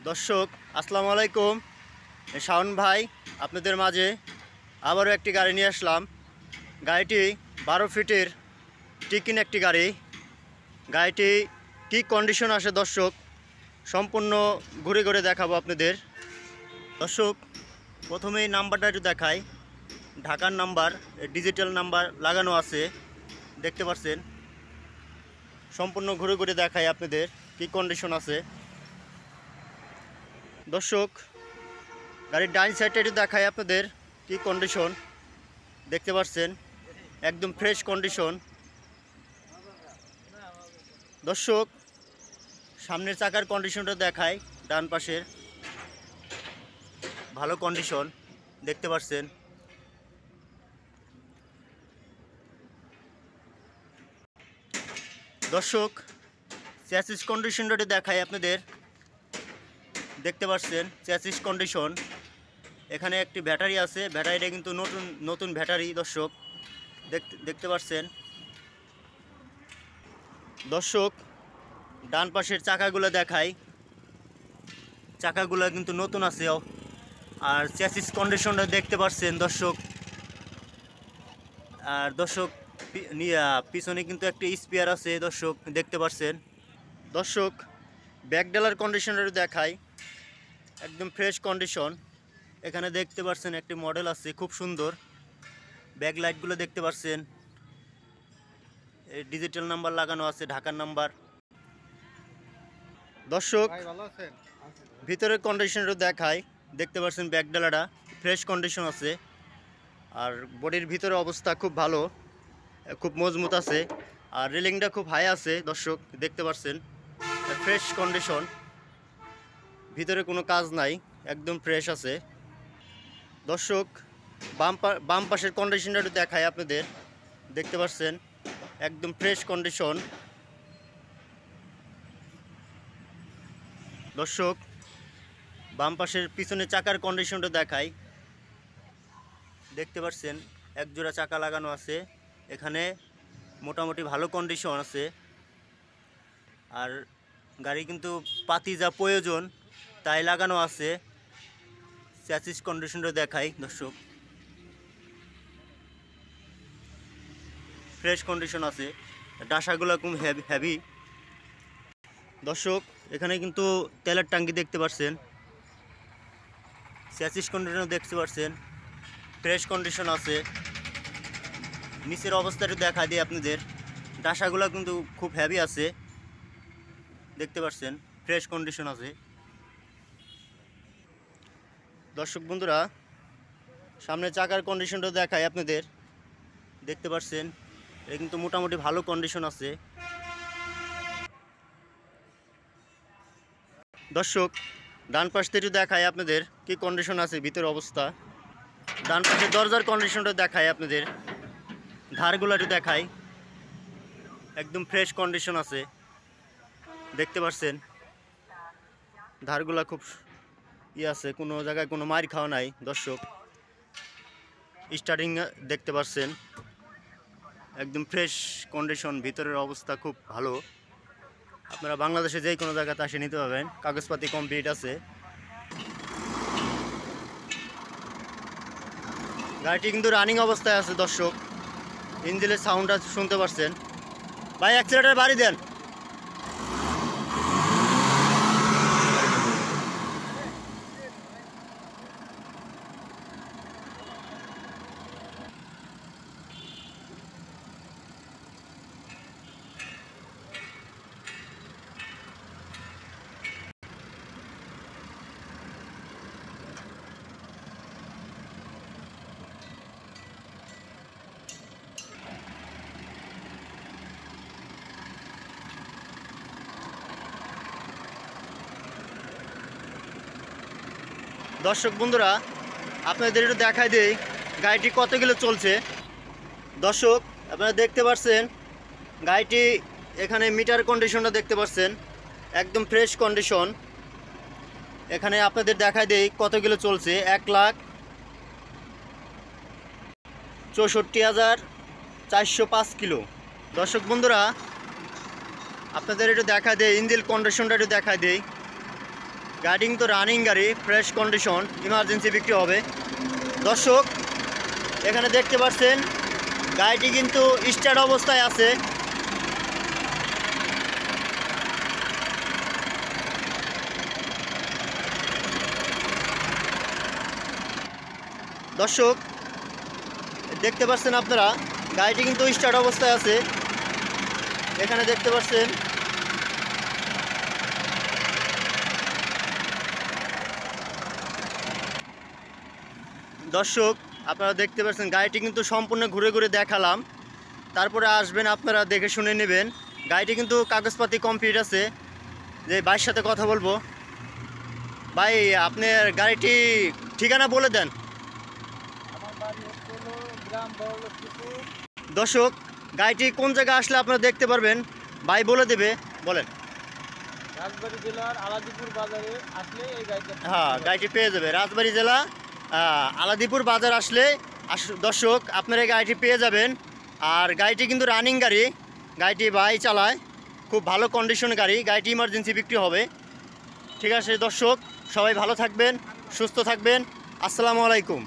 দর্শক আসসালামু আলাইকুম। শাওন ভাই আপনাদের মাঝে আবারও একটি গাড়ি নিয়ে আসলাম। গাড়িটি 12 ফিটের টিকিন একটি গাড়ি। গাড়িটি কী কন্ডিশন আসে দর্শক সম্পূর্ণ ঘুরে ঘুরে দেখাবো আপনাদের। দর্শক প্রথমেই নাম্বারটা একটু দেখাই। ঢাকার নাম্বার, ডিজিটাল নাম্বার লাগানো আছে, দেখতে পাচ্ছেন। সম্পূর্ণ ঘুরে ঘুরে দেখাই আপনাদের কী কন্ডিশন আছে। দর্শক গাড়ির ডাইন সাইডটা একটু দেখাই আপনাদের কি কন্ডিশন, দেখতে পাচ্ছেন একদম ফ্রেশ কন্ডিশন। দর্শক সামনের চাকার কন্ডিশনটা দেখাই, ডান পাশের ভালো কন্ডিশন, দেখতে পাচ্ছেন। দর্শক চ্যাসিস কন্ডিশনটা দেখাই আপনাদের, দেখতে পাচ্ছেন চ্যাসিস কন্ডিশন। এখানে একটি ব্যাটারি আছে, ব্যাটারিটা কিন্তু নতুন ব্যাটারি দর্শক, দেখতে পাচ্ছেন। দর্শক ডান পাশের চাকাগুলো দেখাই, চাকাগুলো কিন্তু নতুন আছে। আর চ্যাসিস কন্ডিশনটা দেখতে পাচ্ছেন দর্শক। আর দর্শক পিছনে কিন্তু একটি স্পিয়ার আছে দর্শক, দেখতে পাচ্ছেন। দর্শক ব্যাকডালার কন্ডিশনটা দেখাই, একদম ফ্রেশ কন্ডিশন। এখানে দেখতে পাচ্ছেন একটি মডেল আছে খুব সুন্দর। ব্যাক লাইটগুলো দেখতে পাচ্ছেন, ডিজিটাল নাম্বার লাগানো আছে, ঢাকার নাম্বার। দর্শক ভিতরের কন্ডিশনটা দেখাই, দেখতে পাচ্ছেন ব্যাকডালাটা ফ্রেশ কন্ডিশন আছে। আর বডির ভিতরে অবস্থা খুব ভালো, খুব মজবুত আছে। আর রেলিংটা খুব হাই আছে দর্শক, দেখতে পাচ্ছেন ফ্রেশ কন্ডিশন। ভিতরে কোনো কাজ নাই, একদম ফ্রেশ আছে। দর্শক বাম পাশের কন্ডিশনটা একটু দেখাই আপনাদের, দেখতে পাচ্ছেন একদম ফ্রেশ কন্ডিশন। দর্শক বাম পাশের পিছনে চাকার কন্ডিশনটা দেখাই, দেখতে পাচ্ছেন একজোড়া চাকা লাগানো আছে। এখানে মোটামুটি ভালো কন্ডিশন আছে। আর গাড়ি কিন্তু পাতি যা প্রয়োজন তাই লাগানো আছে। চ্যাসিস কন্ডিশনটা দেখাই দর্শক, ফ্রেশ কন্ডিশন আছে। ডাসাগুলো খুব হেভি। দর্শক এখানে কিন্তু তেলের ট্যাঙ্কি দেখতে পাচ্ছেন, চ্যাসিস কন্ডিশন দেখতে পাচ্ছেন ফ্রেশ কন্ডিশন আছে। নিচের অবস্থাটা দেখা দিই আপনাদের, ডাসাগুলো কিন্তু খুব হেভি আছে, দেখতে পাচ্ছেন ফ্রেশ কন্ডিশন আছে। দর্শক বন্ধুরা সামনে চাকার কন্ডিশনটা দেখাই আপনাদের, দেখতে পাচ্ছেন এটা কিন্তু মোটামুটি ভালো কন্ডিশন আছে। দর্শক ডান পাশ থেকে দেখাই আপনাদের কি কন্ডিশন আছে, ভিতর অবস্থা। ডান পাশের দরজার কন্ডিশনটা দেখাই আপনাদের, ধারগুলো একটু দেখাই, একদম ফ্রেশ কন্ডিশন আছে, দেখতে পাচ্ছেন। ধারগুলা খুব আছে, কোনো জায়গায় কোনো মার খাওয়া নাই দর্শক। স্টার্টিং দেখতে পাচ্ছেন একদম ফ্রেশ কন্ডিশন, ভিতরের অবস্থা খুব ভালো। আপনারা বাংলাদেশে যে কোনো জায়গাতে আসে নিতে পারবেন, কাগজপাতি কমপ্লিট আছে। গাড়িটি কিন্তু রানিং অবস্থায় আছে দর্শক, ইঞ্জিনের সাউন্ডটা শুনতে পাচ্ছেন। ভাই অ্যাক্সিলেটর বাড়ি দেন। দর্শক বন্ধুরা আপনাদের একটু দেখাই দিই গাড়িটি কত কিলো চলছে। দর্শক আপনারা দেখতে পাচ্ছেন গাড়িটি, এখানে মিটার কন্ডিশনটা দেখতে পাচ্ছেন একদম ফ্রেশ কন্ডিশন। এখানে আপনাদের দেখাই দিই কত কিলো চলছে, 1,64,405 কিলো। দর্শক বন্ধুরা আপনাদের একটু দেখা দেয় ইঞ্জিন কন্ডিশনটা একটু দেখা দেই, গাড়ি কিন্তু রানিং গাড়ি, ফ্রেশ কন্ডিশন, ইমার্জেন্সি বিক্রি হবে। দর্শক এখানে দেখতে পাচ্ছেন গাড়িটি কিন্তু স্টার্ট অবস্থায় আছে। দর্শক দেখতে পাচ্ছেন আপনারা গাড়িটি কিন্তু স্টার্ট অবস্থায় আছে। এখানে দেখতে পাচ্ছেন দর্শক আপনারা দেখতে পাচ্ছেন গাড়িটি কিন্তু সম্পূর্ণ ঘুরে ঘুরে দেখালাম, তারপরে আসবেন আপনারা দেখে শুনে নেবেন। গাড়িটি কিন্তু কাগজপাতি কমপ্লিট আছে। যে ভাইয়ের সাথে কথা বলবো। ভাই আপনার গাড়িটি ঠিকানা বলে দেন। দর্শক গাড়িটি কোন জায়গায় আসলে আপনারা দেখতে পারবেন ভাই বলে দেবে, বলেন। রাজবাড়ী জেলার আলাদিপুর বাজারে আসলে এই গাড়িটা, হ্যাঁ গাড়িটি পেয়ে যাবে। রাজবাড়ী জেলা আলাদিপুর বাজার আসলে দর্শক আপনারা এই গাড়িটি পেয়ে যাবেন। আর গাড়িটি কিন্তু রানিং গাড়ি, গাড়িটি ভাই চালায়, খুব ভালো কন্ডিশন গাড়ি। গাড়িটি ইমার্জেন্সি বিক্রি হবে। ঠিক আছে দর্শক, সবাই ভালো থাকবেন, সুস্থ থাকবেন। আসসালামু আলাইকুম।